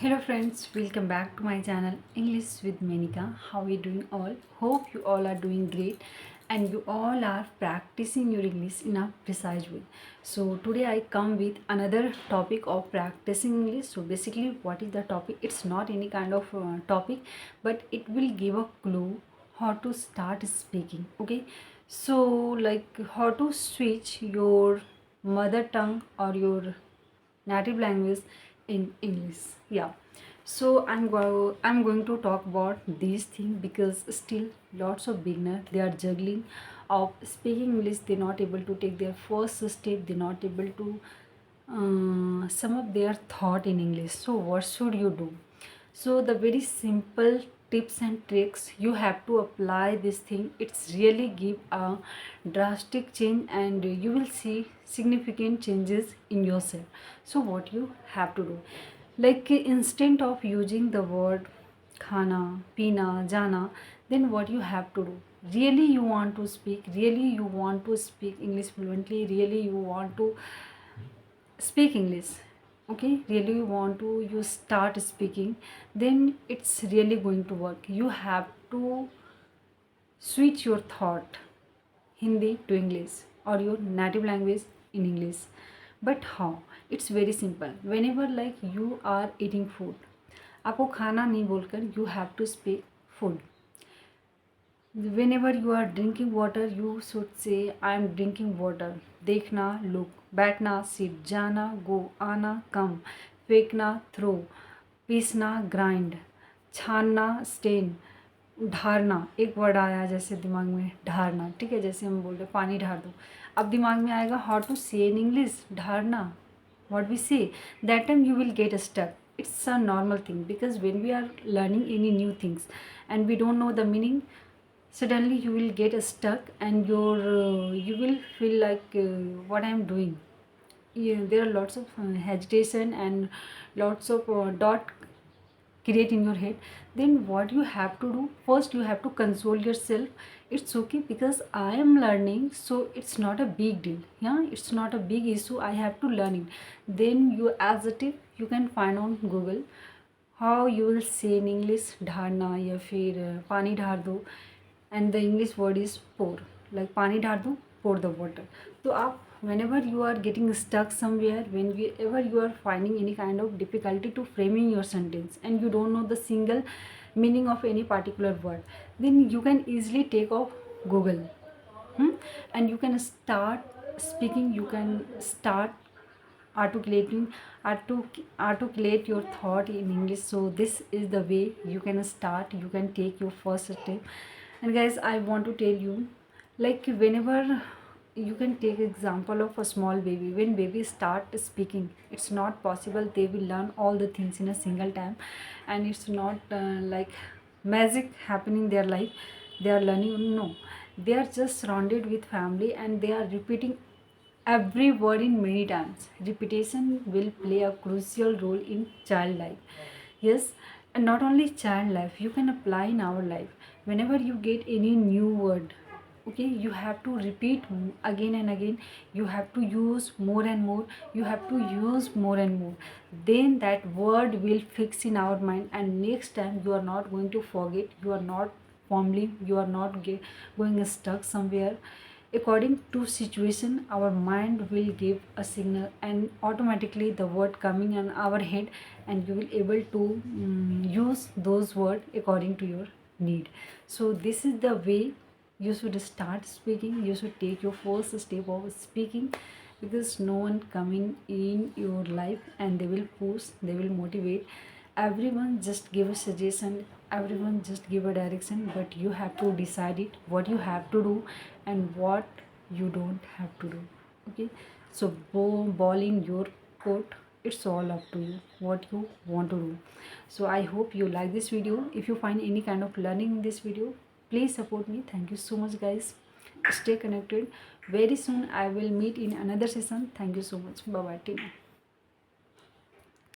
Hello friends, welcome back to my channel English with Menika. How are you doing all? Hope you all are doing great and you all are practicing your English in a precise way. So today I come with another topic of practicing English. So basically what is the topic? It's not any kind of topic, but it will give a clue how to start speaking. Okay, so like how to switch your mother tongue or your native language in English. Yeah. So I'm going to talk about these things because still lots of beginner they are juggling of speaking English. They're not able to take their first step. They're not able to sum up their thought in English. So what should you do? So the very simple tips and tricks you have to apply this thing. It's really give a drastic change and you will see significant changes in yourself. So what you have to do, like instead of using the word khana, pina, jana, then what you have to do, really you want to speak, really you want to speak English fluently, really you want to speak English, okay, really you want to you start speaking, then it's really going to work. You have to switch your thought Hindi to English or your native language in English. But how? It's very simple. Whenever like you are eating food, आपको खाना नहीं बोलकर you have to speak food. Whenever you are drinking water, you should say I am drinking water. देखना look, बैठना sit, जाना go, आना come, फेंकना throw, पीसना grind, छानना stain, ढारना एक वर्ड आया जैसे दिमाग में ढारना, ठीक है, जैसे हम बोल रहे पानी ढार दो, अब दिमाग में आएगा how to say in English ढारना, what we say, that time you will get stuck. It's a normal thing because when we are learning any new things and we don't know the meaning, suddenly you will get stuck and you will feel like what I am doing. Yeah, there are lots of hesitation and lots of dot create in your head. Then what you have to do, first you have to console yourself. It's okay because I am learning, so it's not a big deal. Yeah, it's not a big issue, I have to learn it. Then you as a tip you can find on Google how you will say in English ढारना या फिर पानी ढार दो, and the English word is pour, like पानी ढार दो, pour the water. तो आप whenever you are getting stuck somewhere, whenever you are finding any kind of difficulty to framing your sentence and you don't know the single meaning of any particular word, then you can easily take off Google, and you can start speaking, you can start articulating articulate your thought in English. So this is the way you can start, you can take your first step. And guys, I want to tell you, like whenever you can take example of a small baby, when baby start speaking, it's not possible they will learn all the things in a single time, and it's not like magic happening their life, they are learning, no, they are just surrounded with family and they are repeating every word in many times. Repetition will play a crucial role in child life. Yes, and not only child life, you can apply in our life. Whenever you get any new word, okay, you have to repeat again and again. You have to use more and more. You have to use more and more. Then that word will fix in our mind, and next time you are not going to forget. You are not fumbling. You are not going stuck somewhere. According to situation, our mind will give a signal and automatically the word coming in our head, and you will able to use those words according to your need. So this is the way you should start speaking, you should take your first step of speaking, because no one coming in your life and they will push, they will motivate, everyone just give a suggestion, everyone just give a direction, but you have to decide it what you have to do and what you don't have to do. Okay, so ball in your court, it's all up to you what you want to do. So I hope you like this video. If you find any kind of learning in this video, please support me. Thank you so much guys, stay connected. Very soon I will meet in another session. Thank you so much. Bye bye, Tina.